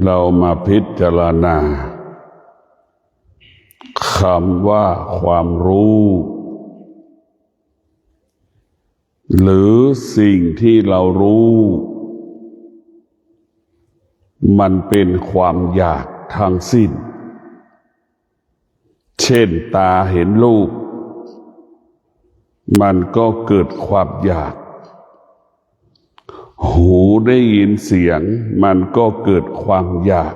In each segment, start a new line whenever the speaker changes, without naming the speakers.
เรามาพิจารณาคำว่าความรู้หรือสิ่งที่เรารู้มันเป็นความอยากทั้งสิ้นเช่นตาเห็นรูปมันก็เกิดความอยากหูได้ยินเสียงมันก็เกิดความอยาก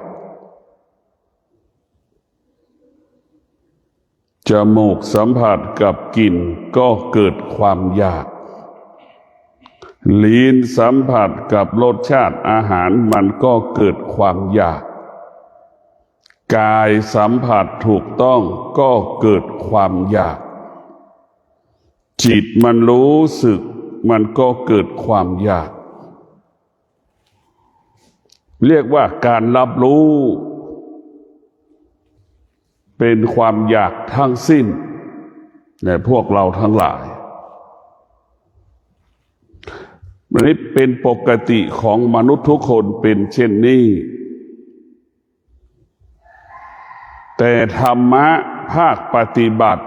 จมูกสัมผัสกับกลิ่นก็เกิดความอยากลิ้นสัมผัสกับรสชาติอาหารมันก็เกิดความอยากกายสัมผัสถูกต้องก็เกิดความอยากจิตมันรู้สึกมันก็เกิดความอยากเรียกว่าการรับรู้เป็นความอยากทั้งสิ้นในพวกเราทั้งหลายนี่เป็นปกติของมนุษย์ทุกคนเป็นเช่นนี้แต่ธรรมะภาคปฏิบัติ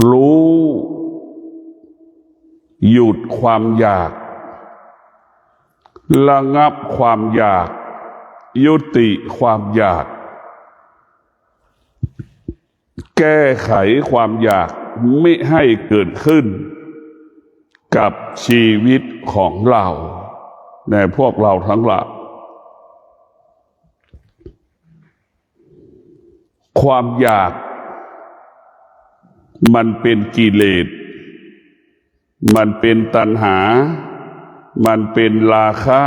รู้หยุดความอยากระงับความอยากยุติความอยากแก้ไขความอยากไม่ให้เกิดขึ้นกับชีวิตของเราในพวกเราทั้งหลายความอยากมันเป็นกิเลสมันเป็นตัณหามันเป็นราคะ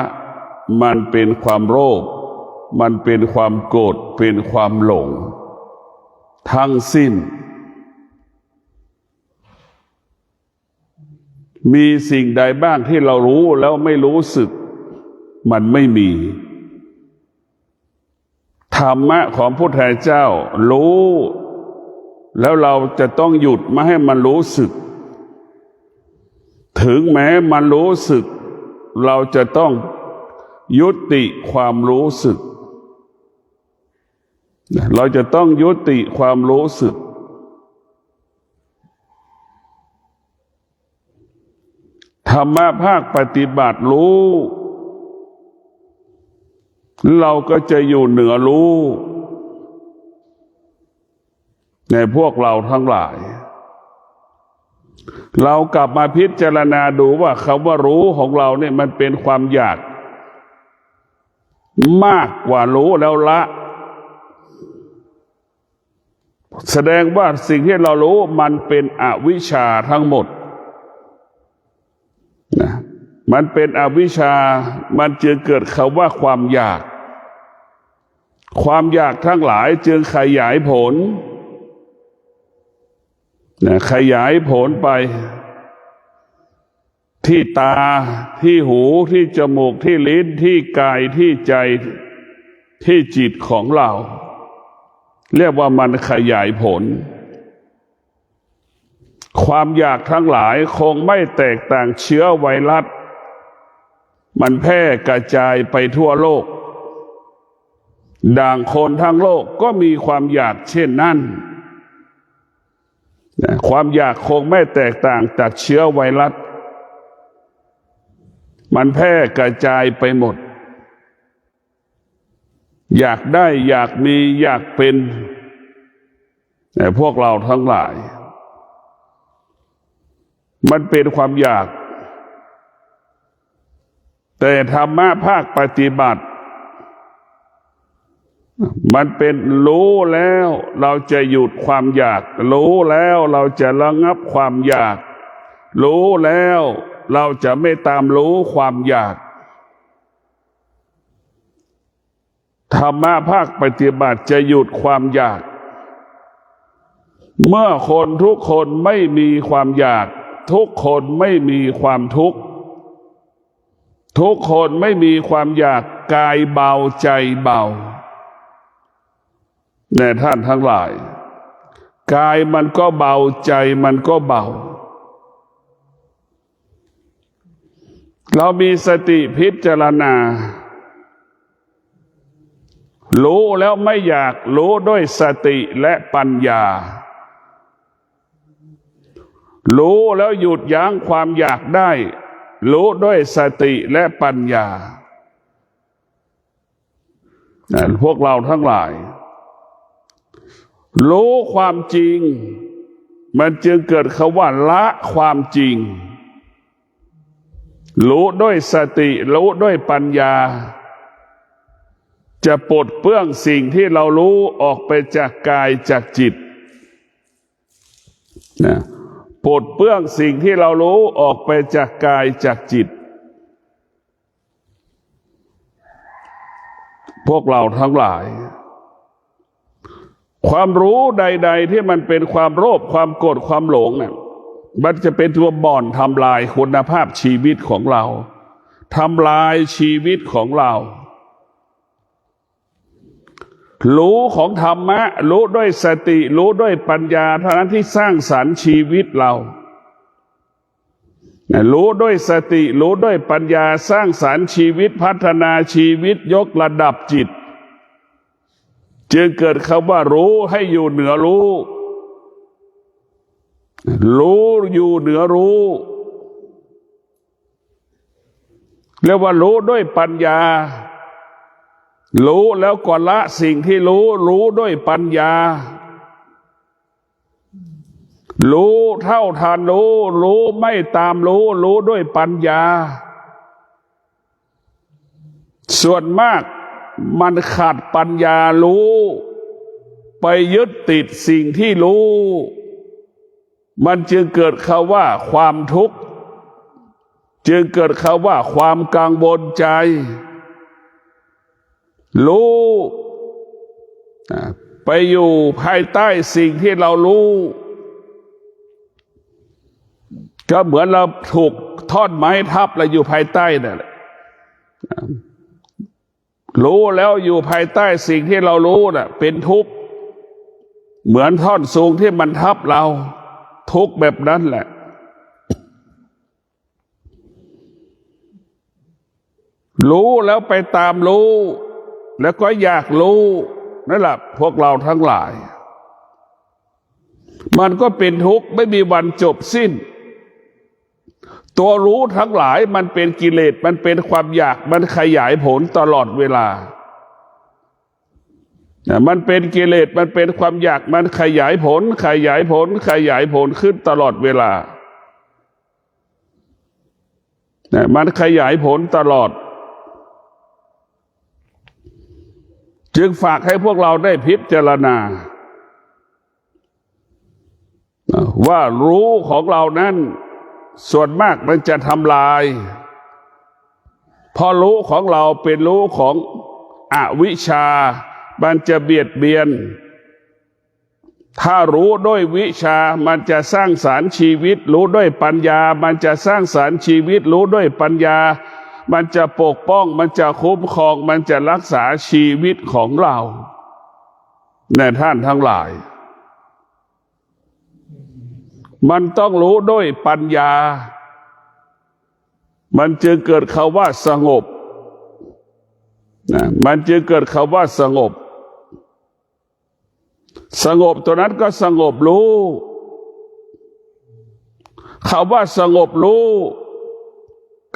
มันเป็นความโลภมันเป็นความโกรธเป็นความหลงทั้งสิ้นมีสิ่งใดบ้างที่เรารู้แล้วไม่รู้สึกมันไม่มีธรรมะของพระพุทธเจ้ารู้แล้วเราจะต้องหยุดไม่ให้มันรู้สึกถึงแม้มันรู้สึกเราจะต้องยุติความรู้สึกเราจะต้องยุติความรู้สึกธรรมะภาคปฏิบัติรู้เราก็จะอยู่เหนือรู้ในพวกเราทั้งหลายเรากลับมาพิจารณาดูว่าคำว่ารู้ของเราเนี่ยมันเป็นความอยากมากกว่ารู้แล้วละแสดงว่าสิ่งที่เรารู้มันเป็นอวิชชาทั้งหมดนะมันเป็นอวิชชามันจึงเกิดคำว่าความอยากความอยากทั้งหลายจึงขยายผลขยายผลไปที่ตาที่หูที่จมูกที่ลิ้นที่กายที่ใจที่จิตของเราเรียกว่ามันขยายผลความอยากทั้งหลายคงไม่แตกต่างเชื้อไวรัสมันแพร่กระจายไปทั่วโลกดังคนทั้งโลกก็มีความอยากเช่นนั้นความอยากคงไม่แตกต่างจากเชื้อไวรัสมันแพร่กระจายไปหมดอยากได้อยากมีอยากเป็นแต่พวกเราทั้งหลายมันเป็นความอยากแต่ธรรมะภาคปฏิบัติมันเป็นรู้แล้วเราจะหยุดความอยากรู้แล้วเราจะระงับความอยากรู้แล้วเราจะไม่ตามรู้ความอยากธรรมะภาคปฏิบัติจะหยุดความอยากเมื่อคนทุกคนไม่มีความอยากทุกคนไม่มีความทุกข์ทุกคนไม่มีความอยากกายเบาใจเบาแน่ท่านทั้งหลายกายมันก็เบาใจมันก็เบา เรามีสติพิจารณารู้แล้วไม่อยากรู้ด้วยสติและปัญญารู้แล้วหยุดยั้งความอยากได้รู้ด้วยสติและปัญญาพวกเราทั้งหลายรู้ความจริงมันจึงเกิดคำว่าละความจริงรู้ด้วยสติรู้ด้วยปัญญาจะปลดเปลื้องสิ่งที่เรารู้ออกไปจากกายจากจิตนะปลดเปลื้องสิ่งที่เรารู้ออกไปจากกายจากจิตพวกเราทั้งหลายความรู้ใดๆที่มันเป็นความโลภความโกรธความหลงเนี่ยมันจะเป็นตัวบ่อนทำลายคุณภาพชีวิตของเราทำลายชีวิตของเรารู้ของธรรมะรู้ด้วยสติรู้ด้วยปัญญาเท่านั้นที่สร้างสรรค์ชีวิตเรารู้ด้วยสติรู้ด้วยปัญญาสร้างสรรค์ชีวิตพัฒนาชีวิตยกระดับจิตจึงเกิดคำว่ารู้ให้อยู่เหนือรู้รู้อยู่เหนือรู้เรียกว่ารู้ด้วยปัญญารู้แล้วก็ละสิ่งที่รู้ด้วยปัญญารู้เท่าทันรู้ไม่ตามรู้ด้วยปัญญาส่วนมากมันขาดปัญญารู้ไปยึดติดสิ่งที่รู้มันจึงเกิดคำว่าความทุกข์จึงเกิดคำว่าความกังวลใจรู้ไปอยู่ภายใต้สิ่งที่เรารู้ก็เหมือนเราถูกท่อนไม้ทับแล้วอยู่ภายใต้นั่นแหละรู้แล้วอยู่ภายใต้สิ่งที่เรารู้น่ะเป็นทุกข์เหมือนท่อนสูงที่มันทับเราทุกข์แบบนั้นแหละรู้แล้วไปตามรู้แล้วก็อยากรู้นั่นแหละพวกเราทั้งหลายมันก็เป็นทุกข์ไม่มีวันจบสิ้นตัวรู้ทั้งหลายมันเป็นกิเลสมันเป็นความอยากมันขยายผลตลอดเวลามันเป็นกิเลสมันเป็นความอยากมันขยายผลขึ้นตลอดเวลามันขยายผลตลอดจึงฝากให้พวกเราได้พิจารณาว่ารู้ของเรานั้นส่วนมากมันจะทำลายพอรู้ของเราเป็นรู้ของอวิชชามันจะเบียดเบียนถ้ารู้ด้วยวิชามันจะสร้างสรรค์ชีวิตรู้ด้วยปัญญามันจะสร้างสรรค์ชีวิตรู้ด้วยปัญญามันจะปกป้องมันจะคุ้มครองมันจะรักษาชีวิตของเราในท่านทั้งหลายมันต้องรู้ด้วยปัญญามันจึงเกิดคำว่าสงบมันจึงเกิดคำว่าสงบตัวนั้นก็สงบรู้คำว่าสงบรู้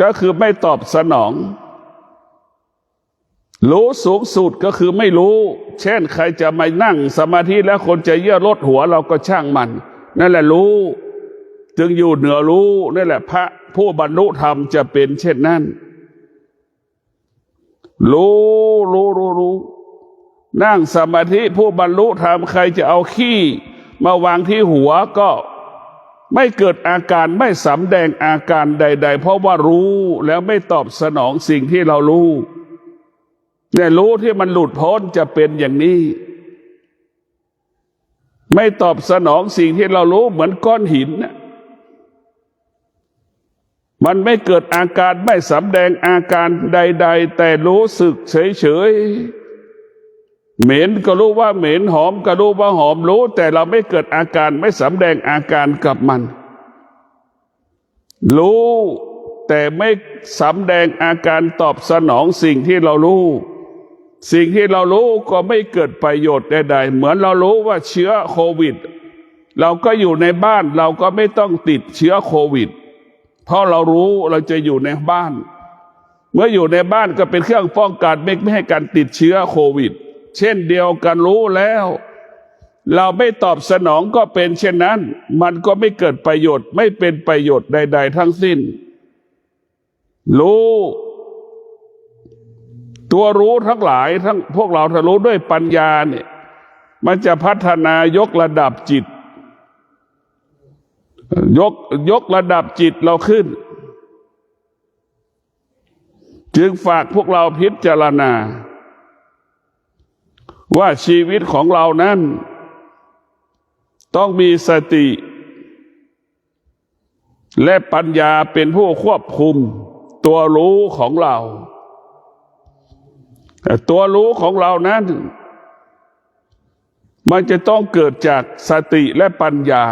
ก็คือไม่ตอบสนองรู้สูงสุดก็คือไม่รู้เช่นใครจะมานั่งสมาธิแล้วคนจะเยี่ยรถหัวเราก็ช่างมันนั่นแหละรู้จึงอยู่เหนือรู้นั่นแหละพระผู้บรรลุธรรมจะเป็นเช่นนั้นรู้นั่งสมาธิผู้บรรลุธรรมใครจะเอาขี้มาวางที่หัวก็ไม่เกิดอาการไม่สำแดงอาการใดๆเพราะว่ารู้แล้วไม่ตอบสนองสิ่งที่เรารู้เนี่ยรู้ที่มันหลุดพ้นจะเป็นอย่างนี้ไม่ตอบสนองสิ่งที่เรารู้เหมือนก้อนหินมันไม่เกิดอาการไม่สำแดงอาการใดๆแต่รู้สึกเฉยๆเหม็นก็รู้ว่าเหม็นหอมก็รู้ว่าหอมรู้แต่เราไม่เกิดอาการไม่สำแดงอาการกับมันรู้ แต่ไม่สำแดงอาการตอบสนองสิ่งที่เรารู้สิ่งที่เรารู้ก็ไม่เกิดประโยชน์ใดๆเหมือนเรารู้ว่าเชื้อโควิดเราก็อยู่ในบ้านเราก็ไม่ต้องติดเชื้อโควิดเพราะเรารู้เราจะอยู่ในบ้านเมื่ออยู่ในบ้านก็เป็นเครื่องป้องกันไม่ให้การติดเชื้อโควิดเช่นเดียวกันรู้แล้วเราไม่ตอบสนองก็เป็นเช่นนั้นมันก็ไม่เกิดประโยชน์ไม่เป็นประโยชน์ใดๆทั้งสิ้นรู้ตัวรู้ทั้งหลายทั้งพวกเราถ้ารู้ด้วยปัญญาเนี่ยมันจะพัฒนายกระดับจิตยกระดับจิตเราขึ้นจึงฝากพวกเราพิจารณาว่าชีวิตของเรานั้นต้องมีสติและปัญญาเป็นผู้ควบคุมตัวรู้ของเราตัวรู้ของเรานั้นมันจะต้องเกิดจากสติและปัญญา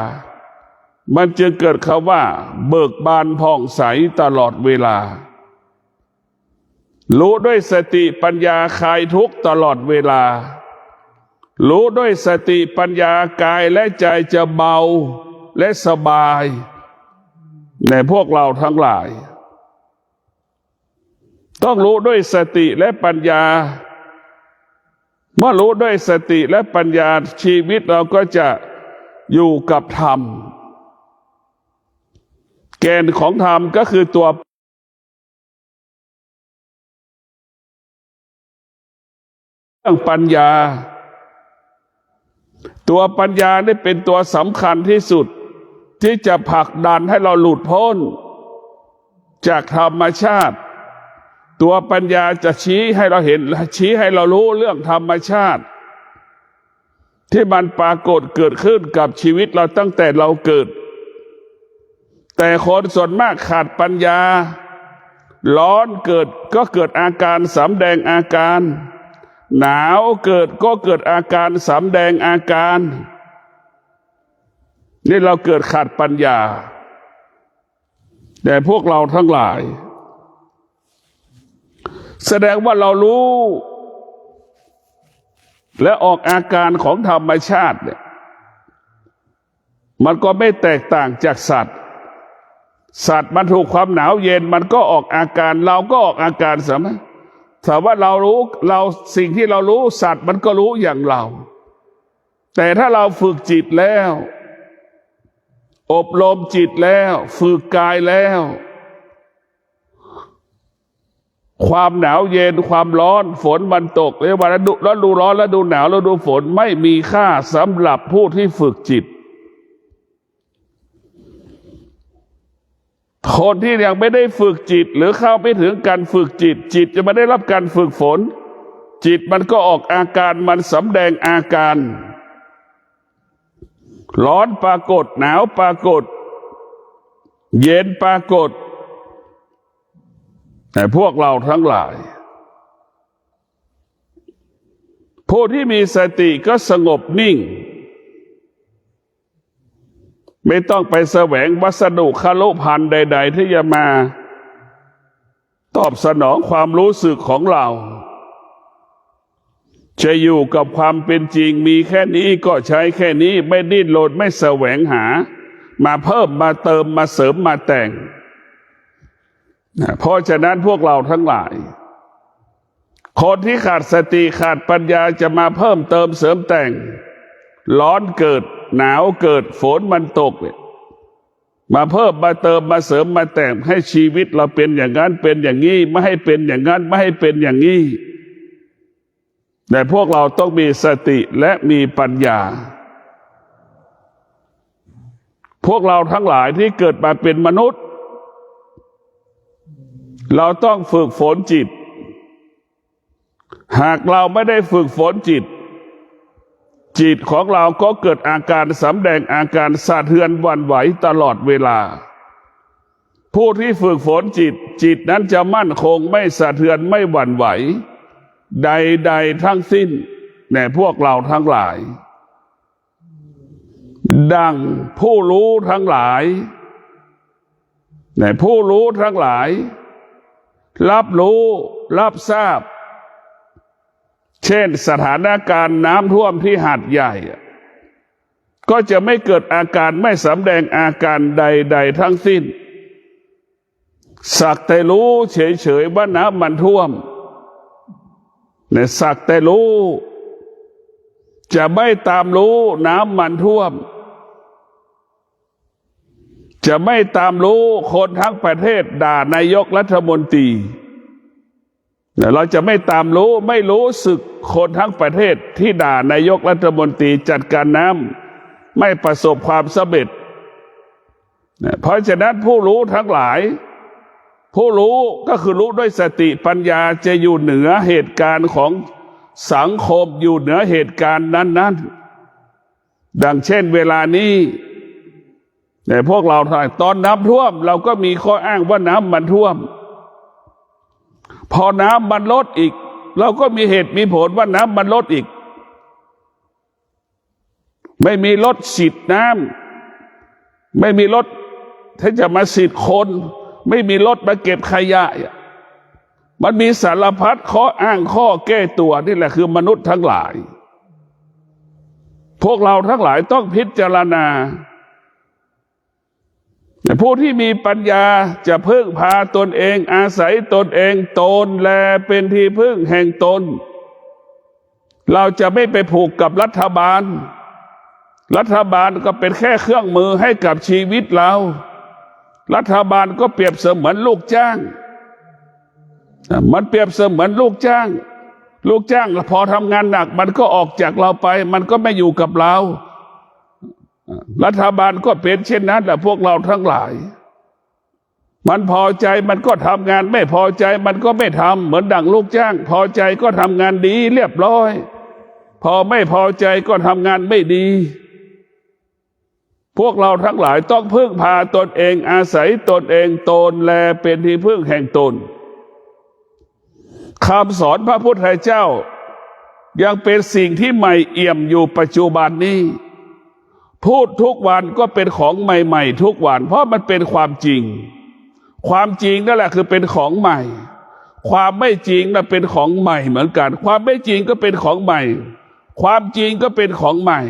มันจึงเกิดคำว่าเบิกบานผ่องใสตลอดเวลารู้ด้วยสติปัญญาคลายทุกข์ตลอดเวลารู้ด้วยสติปัญญากายและใจจะเบาและสบายในพวกเราทั้งหลายต้องรู้ด้วยสติและปัญญาเมื่อรู้ด้วยสติและปัญญาชีวิตเราก็จะอยู่กับธรรมแกนของธรรมก็คือตัวเรื่องปัญญาตัวปัญญานี่เป็นตัวสำคัญที่สุดที่จะผลักดันให้เราหลุดพ้นจากธรรมชาติตัวปัญญาจะชี้ให้เราเห็นชี้ให้เรารู้เรื่องธรรมชาติที่มันปรากฏเกิดขึ้นกับชีวิตเราตั้งแต่เราเกิดแต่คนส่วนมากขาดปัญญาร้อนเกิดก็เกิดอาการสำแดงอาการหนาวเกิดก็เกิดอาการสำแดงอาการนี่เราเกิดขาดปัญญาแต่พวกเราทั้งหลายแสดงว่าเรารู้และออกอาการของธรรมชาติเนี่ยมันก็ไม่แตกต่างจากสัตว์มันถูกความหนาวเย็นมันก็ออกอาการเราก็ออกอาการเสมอแต่ว่าเรารู้สิ่งที่เรารู้สัตว์มันก็รู้อย่างเราแต่ถ้าเราฝึกจิตแล้วอบรมจิตแล้วฝึกกายแล้วความหนาวเย็นความร้อนฝนมันตกเรียกว่าฤดูร้อนฤดูหนาวฤดูฝนไม่มีค่าสำหรับผู้ที่ฝึกจิตคนที่ยังไม่ได้ฝึกจิตหรือเข้าไม่ถึงการฝึกจิตจะไม่ได้รับการฝึกฝนจิตมันก็ออกอาการมันสำแดงอาการร้อนปรากฏหนาวปรากฏเย็นปรากฏแต่พวกเราทั้งหลายผู้ที่มีสติก็สงบนิ่งไม่ต้องไปแสวงวัสดุคารุภัณฑ์ใดๆที่จะมาตอบสนองความรู้สึกของเราจะอยู่กับความเป็นจริงมีแค่นี้ก็ใช้แค่นี้ไม่ดิ้นรนไม่แสวงหามาเพิ่มมาเติมมาเสริมมาแต่งเพราะฉะนั้นพวกเราทั้งหลายคนที่ขาดสติขาดปัญญาจะมาเพิ่มเติมเสริมแต่งร้อนเกิดหนาวเกิดฝนมันตกเนี่ยมาเพิ่มมาเติมมาเสริมมาแต่งให้ชีวิตเราเป็นอย่างนั้นเป็นอย่างนี้ไม่ให้เป็นอย่างนั้นไม่ให้เป็นอย่างนี้แต่พวกเราต้องมีสติและมีปัญญาพวกเราทั้งหลายที่เกิดมาเป็นมนุษย์เราต้องฝึกฝนจิตหากเราไม่ได้ฝึกฝนจิตของเราก็เกิดอาการสำแดงอาการสะเทือนหวั่นไหวตลอดเวลาผู้ที่ฝึกฝนจิตนั้นจะมั่นคงไม่สะเทือนไม่หวั่นไหวใดๆทั้งสิ้นแด่พวกเราทั้งหลายดังผู้รู้ทั้งหลาย ในผู้รู้ทั้งหลายรับรู้รับทราบเช่นสถานการณ์น้ำท่วมที่หาดใหญ่ก็จะไม่เกิดอาการไม่สำแดงอาการใดๆทั้งสิ้นสักแต่รู้เฉยๆว่าน้ำมันท่วมเนี่ยสักแต่รู้จะไม่ตามรู้น้ำมันท่วมจะไม่ตามรู้คนทั้งประเทศด่านายกรัฐมนตรีเราจะไม่ตามรู้ไม่รู้สึกคนทั้งประเทศที่ด่านายกรัฐมนตรีจัดการน้ำไม่ประสบความสำเร็จเพราะฉะนั้นผู้รู้ทั้งหลายผู้รู้ก็คือรู้ด้วยสติปัญญาจะอยู่เหนือเหตุการณ์ของสังคมอยู่เหนือเหตุการณ์นั้นๆดังเช่นเวลานี้ในพวกเราตอนน้ำท่วมเราก็มีข้ออ้างว่าน้ำมันท่วมพอน้ำมันลดอีกเราก็มีเหตุมีผลว่าน้ำมันลดอีกไม่มีรถฉีดน้ำไม่มีรถที่จะมาฉีดคนไม่มีรถมาเก็บขยะมันมีสารพัดข้ออ้างข้อแก้ตัวนี่แหละคือมนุษย์ทั้งหลายพวกเราทั้งหลายต้องพิจารณาผู้ที่มีปัญญาจะพึ่งพาตนเองอาศัยตนเองตนแลเป็นที่พึ่งแห่งตนเราจะไม่ไปผูกกับรัฐบาลก็เป็นแค่เครื่องมือให้กับชีวิตเรารัฐบาลก็เปรียบเสมือนลูกจ้างมันเปรียบเสมือนลูกจ้างพอทำงานหนักมันก็ออกจากเราไปมันก็ไม่อยู่กับเรารัฐบาลก็เป็นเช่นนั้นแหละพวกเราทั้งหลายมันพอใจมันก็ทำงานไม่พอใจมันก็ไม่ทำเหมือนดั่งลูกจ้างพอใจก็ทำงานดีเรียบร้อยพอไม่พอใจก็ทำงานไม่ดีพวกเราทั้งหลายต้องพึ่งพาตนเองอาศัยตนเองตนแลเป็นที่พึ่งแห่งตนคำสอนพระพุทธเจ้ายังเป็นสิ่งที่ใหม่เอี่ยมอยู่ปัจจุบันนี้พูดทุกวันก็เป็นของใหม่ๆทุกวันเพราะมันเป็นความจริงนั่นแหละคือเป็นของใหม่ความไม่จริงน่ะเป็นของใหม่เหมือนกันความไม่จริงก็เป็นของใหม่ความจริงก็เป็นของใหม่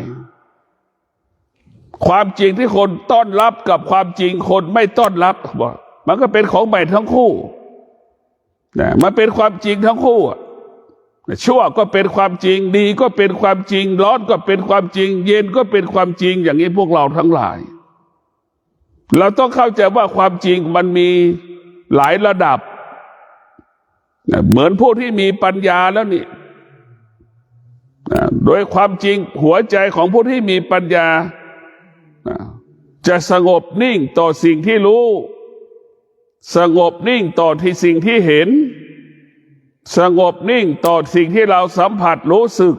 ความจริงที่คนต้อนรับกับความจริงคนไม่ต้อนรับมันก็เป็นของใหม่ทั้งคู่มันเป็นความจริงทั้งคู่ชั่วก็เป็นความจริงดีก็เป็นความจริงร้อนก็เป็นความจริงเย็นก็เป็นความจริงอย่างนี้พวกเราทั้งหลายเราต้องเข้าใจว่าความจริงมันมีหลายระดับเหมือนผู้ที่มีปัญญาแล้วนี่โดยความจริงหัวใจของผู้ที่มีปัญญาจะสงบนิ่งต่อสิ่งที่รู้สงบนิ่งต่อที่สิ่งที่เห็นสงบนิ่งต่อสิ่งที่เราสัมผัสรู้สึก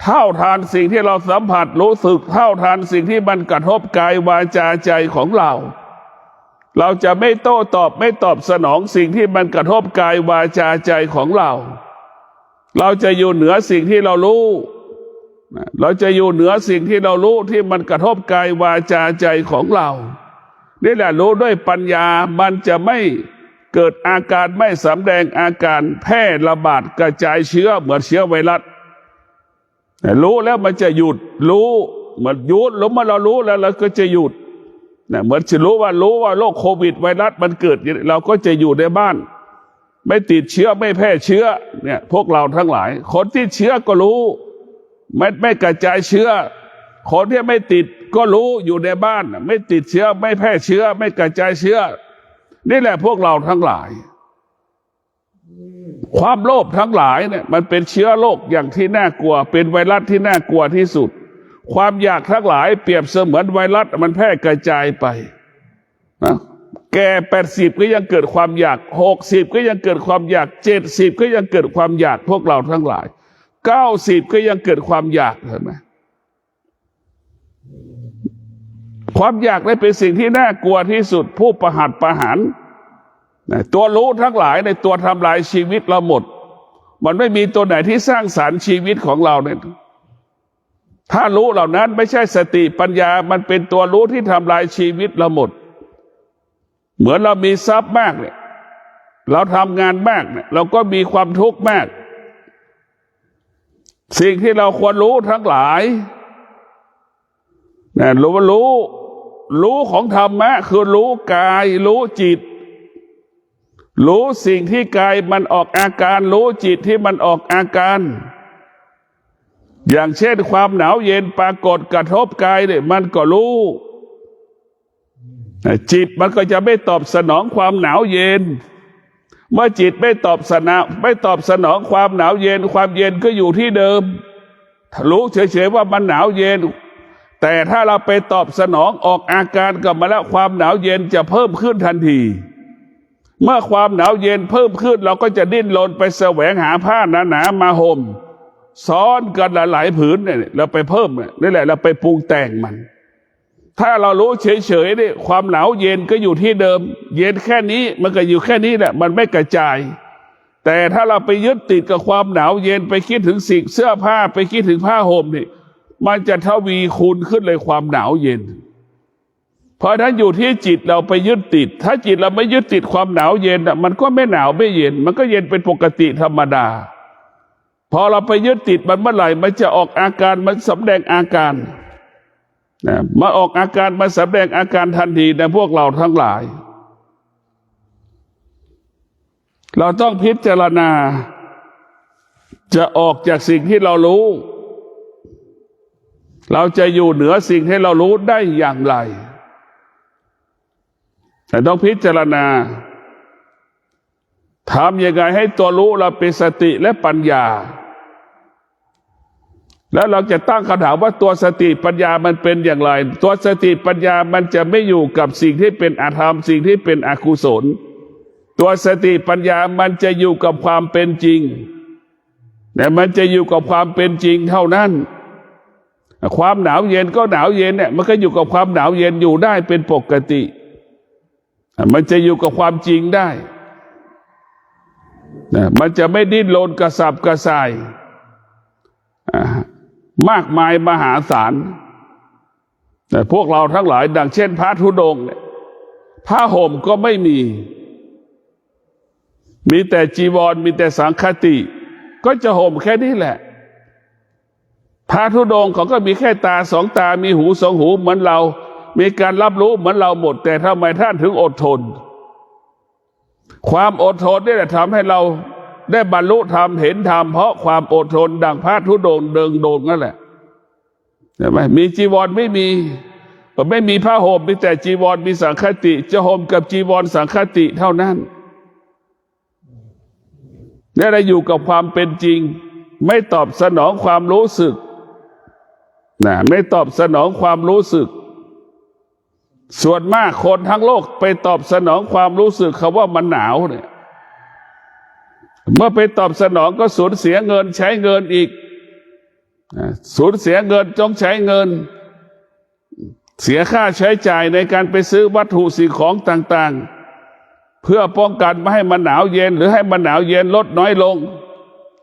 เท่าทานสิ่งที่เราสัมผัสรู้สึกเท่าทานสิ่งที่มันกระทบกายวาจาใจของเราจะไม่โต้ตอบไม่ตอบสนองสิ่งที่มันกระทบกายวาจาใจของเราจะอยู่เหนือสิ่งที่เรารู้เราจะอยู่เหนือสิ่งที่เรารู้ที่มันกระทบกายวาจาใจของเรานี่แหละรู้ด้วยปัญญามันจะไม่เกิดอาการไม่สำแดงอาการแพร่ระบาดกระจายเชื้อเหมือนเชื้อไวรัสรู้แล้วมันจะหยุดรู้เหมือนหยุดแล้วเมื่อเรารู้แล้วเราก็จะหยุดเหมือนจะรู้ว่าโรคโควิดไวรัสมันเกิดเราก็จะอยู่ในบ้านไม่ติดเชื้อไม่แพร่เชื้อเนี่ยพวกเราทั้งหลายคนที่เชื้อก็รู้ไม่กระจายเชื้อคนที่ไม่ติดก็รู้อยู่ในบ้านไม่ติดเชื้อไม่แพร่เชื้อไม่กระจายเชื้อนี่แหละพวกเราทั้งหลายความโลภทั้งหลายเนี่ยมันเป็นเชื้อโรคอย่างที่น่ากลัวเป็นไวรัสที่น่ากลัวที่สุดความอยากทั้งหลายเปรียบเสมือนไวรัสมันแพร่กระจายไปนะแก่80ก็ยังเกิดความอยาก60ก็ยังเกิดความอยาก70ก็ยังเกิดความอยากพวกเราทั้งหลาย90ก็ยังเกิดความอยากเห็นไหมความอยากได้เป็นสิ่งที่น่ากลัวที่สุดผู้ประหัตประหารตัวรู้ทั้งหลายในตัวทำลายชีวิตเราหมดมันไม่มีตัวไหนที่สร้างสรรค์ชีวิตของเราเนี่ยถ้ารู้เหล่านั้นไม่ใช่สติปัญญามันเป็นตัวรู้ที่ทำลายชีวิตเราหมด เหมือนเรามีทรัพย์มากเนี่ยเราทำงานมากเนี่ยเราก็มีความทุกข์มากสิ่งที่เราควรรู้ทั้งหลายนะรู้ของธรรมะคือรู้กายรู้จิตรู้สิ่งที่กายมันออกอาการรู้จิตที่มันออกอาการอย่างเช่นความหนาวเย็นปรากฏกระทบกายเนี่ยมันก็รู้จิตมันก็จะไม่ตอบสนองความหนาวเย็นเมื่อจิตไม่ตอบสนองความหนาวเย็นความเย็นก็อยู่ที่เดิมรู้เฉยๆว่ามันหนาวเย็นแต่ถ้าเราไปตอบสนองออกอาการกับมันแล้วความหนาวเย็นจะเพิ่มขึ้นทันทีเมื่อความหนาวเย็นเพิ่มขึ้นเราก็จะดิ้นรนไปแสวงหาผ้าหนาๆมาห่มซ้อนกันหลายผืนเนี่ยเราไปเพิ่มนี่แหละเราไปปรุงแต่งมันถ้าเรารู้เฉยๆนี่ความหนาวเย็นก็อยู่ที่เดิมเย็นแค่นี้มันก็อยู่แค่นี้แหละมันไม่กระจายแต่ถ้าเราไปยึดติดกับความหนาวเย็นไปคิดถึงสิ่งเสื้อผ้าไปคิดถึงผ้าห่มนี่มันจะทวีคูณขึ้นเลยความหนาวเย็นเพราะถ้าอยู่ที่จิตเราไปยึดติดถ้าจิตเราไม่ยึดติดความหนาวเย็นมันก็ไม่หนาวไม่เย็นมันก็เย็นเป็นปกติธรรมดาพอเราไปยึดติดมันเมื่อไหร่มันจะออกอาการมันสำแดงอาการมาออกอาการมาแสดงอาการทันทีในพวกเราทั้งหลายเราต้องพิจารณาจะออกจากสิ่งที่เรารู้เราจะอยู่เหนือสิ่งที่เรารู้ได้อย่างไรแต่ต้องพิจารณาทำยังไงให้ตัวรู้เราเป็นสติและปัญญาแล้วเราจะตั้งคำถามว่าตัวสติปัญญามันเป็นอย่างไรตัวสติปัญญามันจะไม่อยู่กับสิ่งที่เป็นอธรรมสิ่งที่เป็นอกุศลตัวสติปัญญามันจะอยู่กับความเป็นจริงแต่มันจะอยู่กับความเป็นจริงเท่านั้นความหนาวเย็นก็หนาวเย็นเนี่ยมันก็อยู่กับความหนาวเย็นอยู่ได้เป็นปกติมันจะอยู่กับความจริงได้มันจะไม่ดิ้นรนกระสับกระส่ายมากมายมหาศาลแต่พวกเราทั้งหลายดังเช่นพระธุดงค์เนี่ยผ้าห่มก็ไม่มีแต่จีวรมีแต่สังฆติก็จะห่มแค่นี้แหละพระธุดงค์เขาก็มีแค่ตาสองตามีหูสองหูเหมือนเรามีการรับรู้เหมือนเราหมดแต่ทำไมท่านถึงอดทนความอดทนนี่แหละทำให้เราได้บรรลุธรรมเห็นธรรมเพราะความอดทนดังพระธุดงค์เดินโดงนั่นแหละใช่ไหมมีจีวรไม่มีผ้าห่มมีแต่จีวรมีสังฆติจะห่มกับจีวรสังฆติเท่านั้นนี่เราอยู่กับความเป็นจริงไม่ตอบสนองความรู้สึกไม่ตอบสนองความรู้สึกส่วนมากคนทั้งโลกไปตอบสนองความรู้สึกเขาว่ามันหนาวเนี่ยเมื่อไปตอบสนองก็สูญเสียเงินใช้เงินอีกสูญเสียเงินจงใช้เงินเสียค่าใช้จ่ายในการไปซื้อวัตถุสิ่งของต่างๆเพื่อป้องกันไม่ให้มันหนาวเย็นหรือให้มันหนาวเย็นลดน้อยลง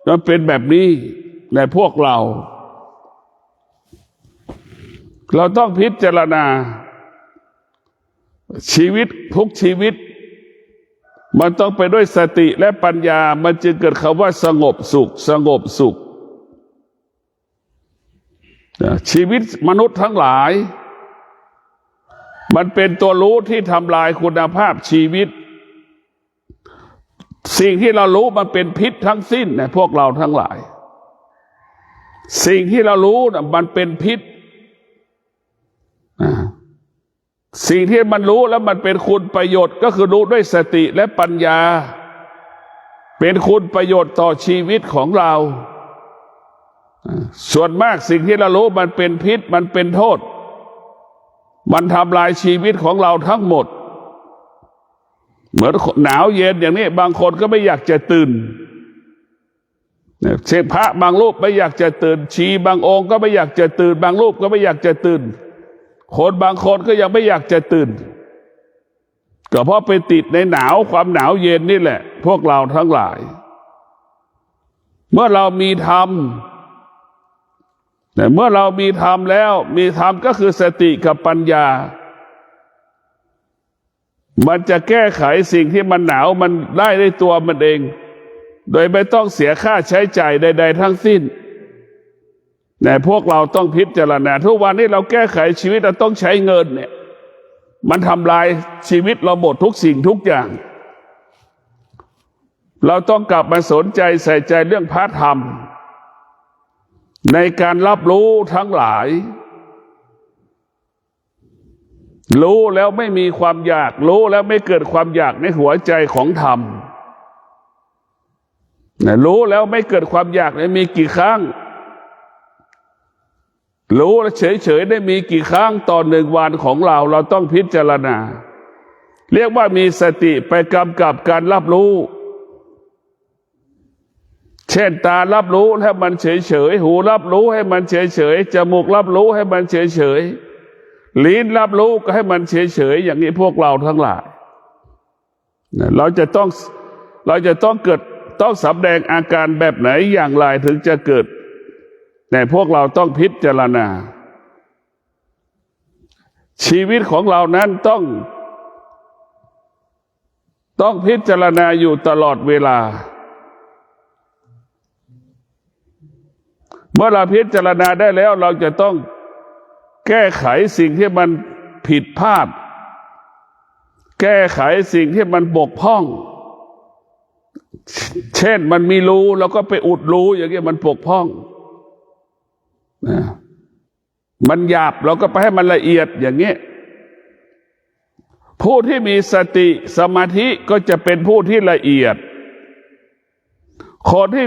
มันเป็นแบบนี้ในพวกเราต้องพิจารณาชีวิตทุกชีวิตมันต้องไปด้วยสติและปัญญามันจึงเกิดคำว่าสงบสุขสงบสุขชีวิตมนุษย์ทั้งหลายมันเป็นตัวรู้ที่ทำลายคุณภาพชีวิตสิ่งที่เรารู้มันเป็นพิษทั้งสิ้นในพวกเราทั้งหลายสิ่งที่เรารู้มันเป็นพิษสิ่งที่มันรู้แล้วมันเป็นคุณประโยชน์ก็คือรู้ด้วยสติและปัญญาเป็นคุณประโยชน์ต่อชีวิตของเราส่วนมากสิ่งที่เรารู้มันเป็นพิษมันเป็นโทษมันทำลายชีวิตของเราทั้งหมดเหมือนหนาวเย็นอย่างนี้บางคนก็ไม่อยากจะตื่นเช่นพระบางรูปไม่อยากจะตื่นชีบางองค์ก็ไม่อยากจะตื่นบางรูปก็ไม่อยากจะตื่นคนบางคนก็ยังไม่อยากจะตื่นก็เพราะไปติดในหนาวความหนาวเย็นนี่แหละพวกเราทั้งหลายเมื่อเรามีธรรมแต่เมื่อเรามีธรรมแล้วมีธรรมก็คือสติกับปัญญา มันจะแก้ไขสิ่งที่มันหนาวมันได้ด้วยตัวมันเองโดยไม่ต้องเสียค่าใช้จ่ายใดๆทั้งสิ้นแต่พวกเราต้องพิจารณาทุกวันนี้เราแก้ไขชีวิตเราต้องใช้เงินเนี่ยมันทำลายชีวิตเราหมดทุกสิ่งทุกอย่างเราต้องกลับมาสนใจใส่ใจเรื่องพระธรรมในการรับรู้ทั้งหลายรู้แล้วไม่มีความอยากรู้แล้วไม่เกิดความอยากในหัวใจของธรรมรู้แล้วไม่เกิดความอยากมีกี่ครั้งรู้แล้วเฉยๆได้มีกี่ครั้งต่อหนึ่งวันของเราต้องพิจารณาเรียกว่ามีสติไปกำกับการรับรู้เช่นตารับรู้ให้มันเฉยๆหูรับรู้ให้มันเฉยๆจมูกรับรู้ให้มันเฉยๆลิ้นรับรู้ก็ให้มันเฉยๆอย่างนี้พวกเราทั้งหลายเราจะต้องเกิดต้องสำแดงอาการแบบไหนอย่างไรถึงจะเกิดแต่พวกเราต้องพิจารณาชีวิตของเรานั้นต้องพิจารณาอยู่ตลอดเวลาเมื่อเราพิจารณาได้แล้วเราจะต้องแก้ไขสิ่งที่มันผิดพลาดแก้ไขสิ่งที่มันบกพร่องเช่นมันมีรูแล้วก็ไปอุดรูอย่างนี้มันบกพร่องมันหยาบเราก็ไปให้มันละเอียดอย่างนี้ผู้ที่มีสติสมาธิก็จะเป็นผู้ที่ละเอียดคนที่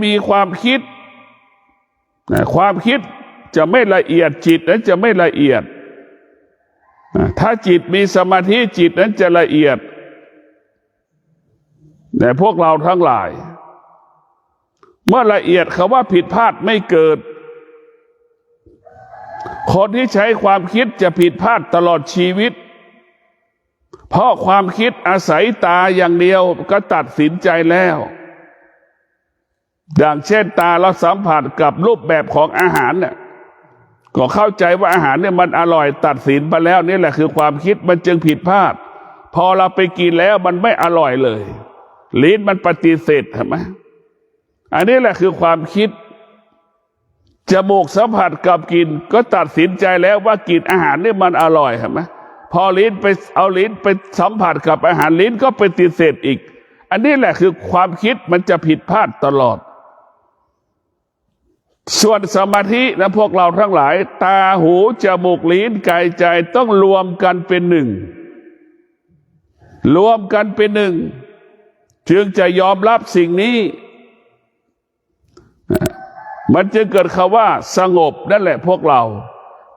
มีความคิดจะไม่ละเอียดจิตนั้นจะไม่ละเอียดถ้าจิตมีสมาธิจิตนั้นจะละเอียดแต่พวกเราทั้งหลายเมื่อละเอียดคำว่าผิดพลาดไม่เกิดคนที่ใช้ความคิดจะผิดพลาดตลอดชีวิตเพราะความคิดอาศัยตาอย่างเดียวก็ตัดสินใจแล้วดังเช่นตาเราสัมผัสกับรูปแบบของอาหารเนี่ยก็เข้าใจว่าอาหารเนี่ยมันอร่อยตัดสินไปแล้วนี่แหละคือความคิดมันจึงผิดพลาดพอเราไปกินแล้วมันไม่อร่อยเลยลิ้นมันปฏิเสธใช่ไหมอันนี้แหละคือความคิดจมูกสัมผัสกับกลิ่นก็ตัดสินใจแล้วว่ากลิ่นอาหารนี่มันอร่อยใช่ไหมพอลิ้นไปเอาลิ้นไปสัมผัสกับอาหารลิ้นก็ปฏิเสธอีกอันนี้แหละคือความคิดมันจะผิดพลาดตลอดส่วนสมาธินะพวกเราทั้งหลายตาหูจมูกลิ้นกายใจต้องรวมกันเป็นหนึ่งรวมกันเป็นหนึ่งจึงจะยอมรับสิ่งนี้มันจะเกิดคำว่าสงบนั่นแหละพวกเรา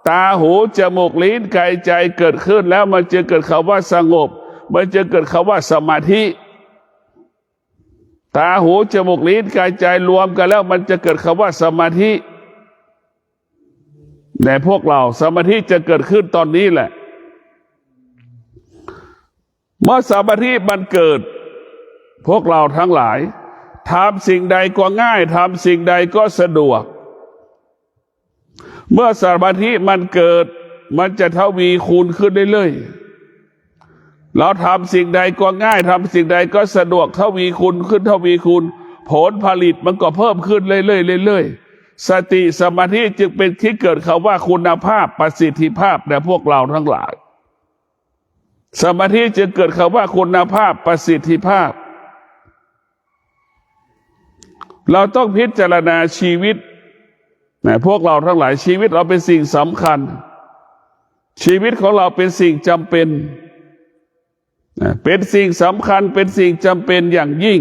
ตาหูจมูกลิ้นกายใจเกิดขึ้นแล้วมันจะเกิดคำว่าสงบมันจะเกิดคำว่าสมาธิตาหูจมูกลิ้นกายใจรวมกันแล้วมันจะเกิดคำว่าสมาธิในพวกเราสมาธิจะเกิดขึ้นตอนนี้แหละเมื่อสมาธิมันเกิดพวกเราทั้งหลายทำสิ่งใดก็ง่ายทำสิ่งใดก็สะดวกเมื่อสมาธิมันเกิดมันจะทวีคูณขึ้นเรื่อยๆเราทำสิ่งใดก็ง่ายทำสิ่งใดก็สะดวกทวีคูณขึ้นทวีคูณผลผลิตมันก็เพิ่มขึ้นเรื่อยๆสติสมาธิจึงเป็นที่เกิดคำว่าคุณภาพประสิทธิภาพในพวกเราทั้งหลายสมาธิจึงเกิดคำว่าคุณภาพประสิทธิภาพเราต้องพิจารณาชีวิตพวกเราทั้งหลายชีวิตเราเป็นสิ่งสำคัญชีวิตของเราเป็นสิ่งจำเป็นเป็นสิ่งสำคัญเป็นสิ่งจำเป็นอย่างยิ่ง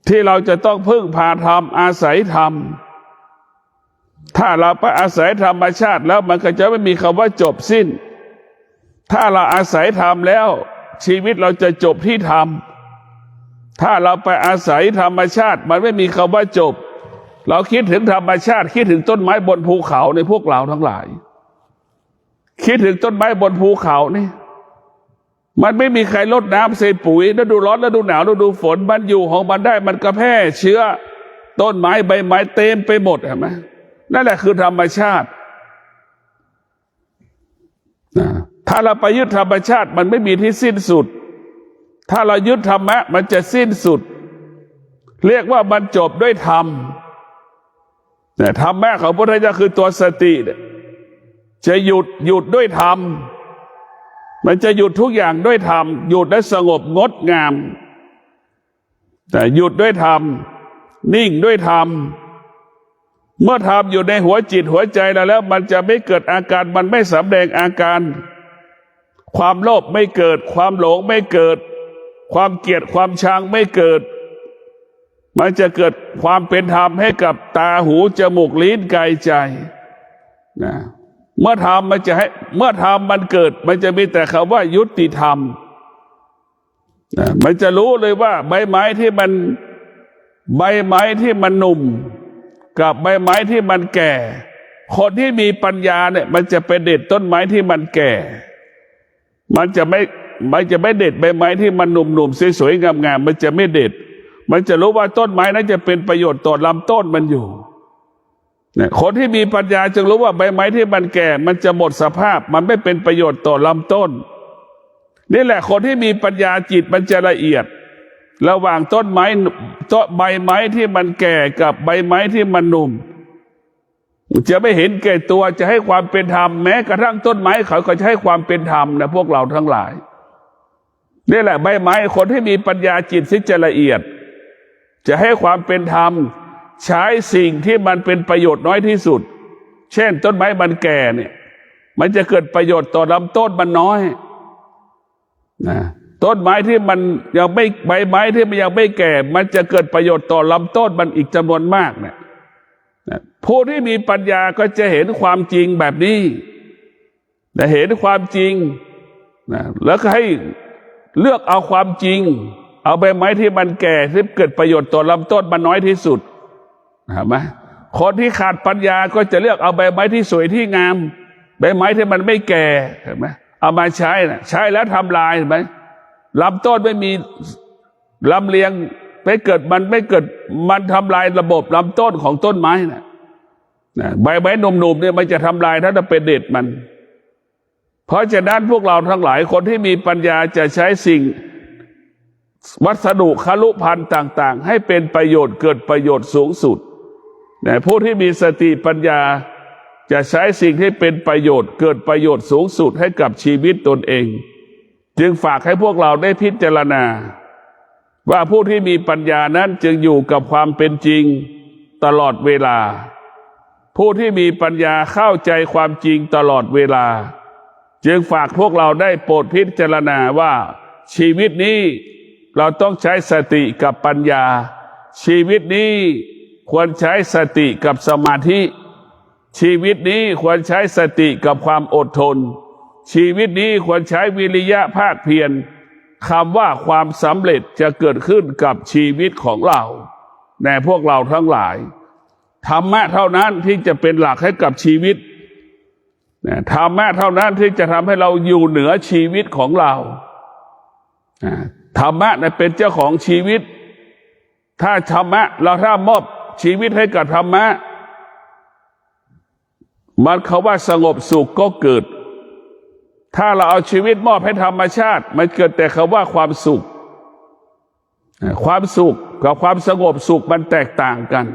ที่เราจะต้องพึ่งพาธรรมอาศัยธรรมถ้าเราไปอาศัยธรรมชาติแล้วมันก็จะไม่มีคำว่าจบสิ้นถ้าเราอาศัยธรรมแล้วชีวิตเราจะจบที่ธรรมถ้าเราไปอาศัยธรรมชาติมันไม่มีคำว่าจบเราคิดถึงธรรมชาติคิดถึงต้นไม้บนภูเขาในพวกเราทั้งหลายคิดถึงต้นไม้บนภูเขานี่มันไม่มีใครรดน้ำใส่ปุ๋ยฤดูร้อนฤดูหนาวฤดูฝนมันอยู่ของมันได้มันก็แพร่เชื้อต้นไม้ใบไม้เต็มไปหมดเห็นไหมนั่นแหละคือธรรมชาติ ถ้าเราไปยึดธรรมชาติมันไม่มีที่สิ้นสุดถ้าเรายึดธรรมะมันจะสิ้นสุดเรียกว่ามันจบด้วยธรรมแต่ธรรมะของพระพุทธเจ้าคือตัวสติจะหยุดด้วยธรรมมันจะหยุดทุกอย่างด้วยธรรมหยุดและสงบงดงามแต่หยุดด้วยธรรมนิ่งด้วยธรรมเมื่อธรรมอยู่ในหัวจิตหัวใจแล้วมันจะไม่เกิดอาการมันไม่สำแดงอาการความโลภไม่เกิดความหลงไม่เกิดความเกลียดความชังไม่เกิดมันจะเกิดความเป็นธรรมให้กับตาหูจมูกลิ้นกายใจนะเมื่อธรรมมันเกิดมันจะมีแต่คำว่ายุติธรรมนะมันจะรู้เลยว่าใบไม้ที่มันหนุ่มกับใบไม้ที่มันแก่คนที่มีปัญญาเนี่ยมันจะไปเด็ดต้นไม้ที่มันแก่มันจะไม่เด็ดใบไม้ที่มันหนุ่มๆสวยๆงามๆมันจะไม่เด็ดมันจะรู้ว่าต้นไม้นั้นจะเป็นประโยชน์ต่อลำต้นมันอยู่เนี่ยคนที่มีปัญญาจึงรู้ว่าใบไม้ที่มันแก่มันจะหมดสภาพมันไม่เป็นประโยชน์ต่อลำต้นนี่แหละคนที่มีปัญญาจิตมันจะละเอียดระหว่างใบไม้ที่มันแก่กับใบไม้ที่มันหนุ่มจะไม่เห็นแก่ตัวจะให้ความเป็นธรรมแม้กระทั่งต้นไม้เขาก็จะให้ความเป็นธรรมนะพวกเราทั้งหลายนี่แหละใบไม้คนที่มีปัญญาจิตที่จะละเอียดจะให้ความเป็นธรรมใช้สิ่งที่มันเป็นประโยชน์น้อยที่สุดเช่นต้นไม้มันแก่เนี่ยมันจะเกิดประโยชน์ต่อลำต้นมันน้อยนะต้นไม้ที่มันยังไม่ใบไม้ที่มันยังไม่แก่มันจะเกิดประโยชน์ต่อลำต้นมันอีกจำนวนมากเนี่ยผู้ที่มีปัญญาก็จะเห็นความจริงแบบนี้แต่เห็นความจริงนะแล้วก็ให้เลือกเอาความจริงเอาใบไม้ที่มันแก่ที่เกิดประโยชน์ต่อลำต้นมันน้อยที่สุดเห็นไหมคนที่ขาดปัญญาก็จะเลือกเอาใบไม้ที่สวยที่งามใบไม้ที่มันไม่แก่เห็นไหมเอามาใช้แล้วทำลายเห็นไหมลำต้นไม่มีลำเลียงมันทำลายระบบลำต้นของต้นไม้นะใบไม้หนุ่มๆเนี่ยมันจะทำลายถ้าจะเป็นเด็ดมันเพราะฉะนั้นพวกเราทั้งหลายคนที่มีปัญญาจะใช้สิ่งวัสดุคลุภัณฑ์ต่างๆให้เป็นประโยชน์เกิดประโยชน์สูงสุดผู้ที่มีสติปัญญาจะใช้สิ่งที่เป็นประโยชน์เกิดประโยชน์สูงสุดให้กับชีวิตตนเองจึงฝากให้พวกเราได้พิจารณาว่าผู้ที่มีปัญญานั้นจึงอยู่กับความเป็นจริงตลอดเวลาผู้ที่มีปัญญาเข้าใจความจริงตลอดเวลาจึงฝากพวกเราได้โปรดพิจารณาว่าชีวิตนี้เราต้องใช้สติกับปัญญาชีวิตนี้ควรใช้สติกับสมาธิชีวิตนี้ควรใช้สติกับความอดทนชีวิตนี้ควรใช้วิริยะภาคเพียรคำว่าความสำเร็จจะเกิดขึ้นกับชีวิตของเราแน่พวกเราทั้งหลายธรรมะเท่านั้นที่จะเป็นหลักให้กับชีวิตธรรมะเท่านั้นที่จะทำให้เราอยู่เหนือชีวิตของเราธรรมะเป็นเจ้าของชีวิตถ้าธรรมะถ้ามอบชีวิตให้กับธรรมะมันคำว่าสงบสุขก็เกิดถ้าเราเอาชีวิตมอบให้ธรรมชาติมันเกิดแต่คำว่าความสุขความสุขกับความสงบสุขมันแตกต่างกัน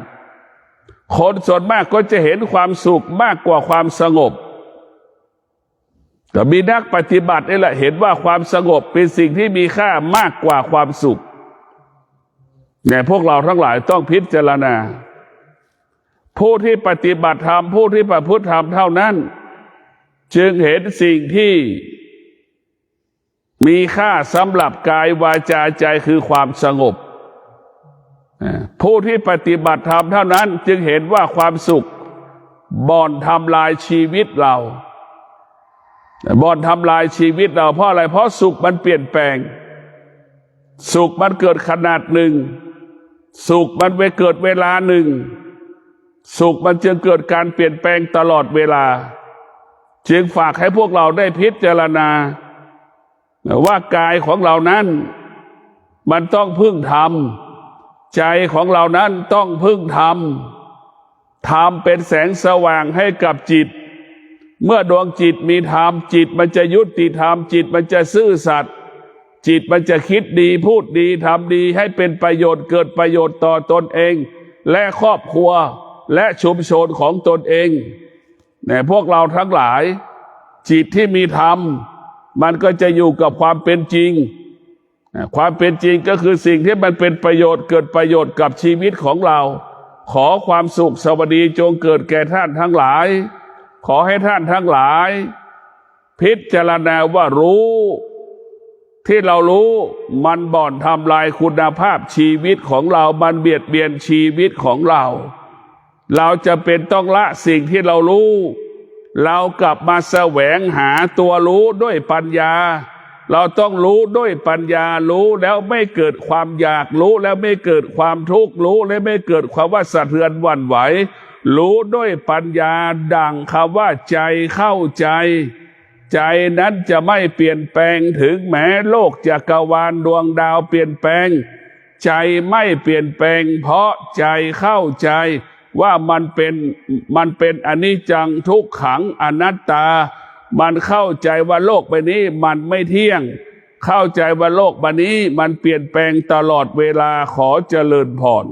คนส่วนมากก็จะเห็นความสุขมากกว่าความสงบแต่มีนักปฏิบัตินี่แหละเห็นว่าความสงบเป็นสิ่งที่มีค่ามากกว่าความสุขเนี่ยพวกเราทั้งหลายต้องพิจารณาผู้ที่ปฏิบัติธรรมผู้ที่ประพฤติธรรมเท่านั้นจึงเห็นสิ่งที่มีค่าสำหรับกายวาจาใจคือความสงบผู้ที่ปฏิบัติธรรมเท่านั้นจึงเห็นว่าความสุขบ่อนทำลายชีวิตเราบ่อนทำลายชีวิตเราเพราะอะไรเพราะสุขมันเปลี่ยนแปลงสุขมันเกิดขนาดหนึ่งสุขมันไปเกิดเวลาหนึ่งสุขมันจึงเกิดการเปลี่ยนแปลงตลอดเวลาจึงฝากให้พวกเราได้พิจารณาว่ากายของเรานั้นมันต้องพึ่งธรรมใจของเรานั้นต้องพึ่งธรรมธรรมเป็นแสงสว่างให้กับจิต เมื่อดวงจิตมีธรรมจิตมันจะยุติธรรมจิตมันจะซื่อสัตย์จิตมันจะคิดดีพูดดีทำดีให้เป็นประโยชน์เกิดประโยชน์ต่อตนเองและครอบครัวและชุมชนของตนเองเนี่ยพวกเราทั้งหลายจิตที่มีธรรมมันก็จะอยู่กับความเป็นจริงความเป็นจริงก็คือสิ่งที่มันเป็นประโยชน์เกิดประโยชน์กับชีวิตของเราขอความสุขสวัสดีจงเกิดแก่ท่านทั้งหลายขอให้ท่านทั้งหลายพิจารณาว่ารู้ที่เรารู้มันบ่อนทำลายคุณภาพชีวิตของเรามันเบียดเบียนชีวิตของเราเราจะเป็นต้องละสิ่งที่เรารู้เรากลับมาแสวงหาตัวรู้ด้วยปัญญาเราต้องรู้ด้วยปัญญารู้แล้วไม่เกิดความอยากรู้แล้วไม่เกิดความทุกข์รู้และไม่เกิดความว่าสะเทือนหวั่นไหวรู้ด้วยปัญญาดังคำว่าใจเข้าใจใจนั้นจะไม่เปลี่ยนแปลงถึงแม้โลกจักรวาลดวงดาวเปลี่ยนแปลงใจไม่เปลี่ยนแปลงเพราะใจเข้าใจว่ามันเป็นอนิจจังทุกขังอนัตตามันเข้าใจว่าโลกใบนี้มันไม่เที่ยงเข้าใจว่าโลกใบนี้มันเปลี่ยนแปลงตลอดเวลาขอเจริญพร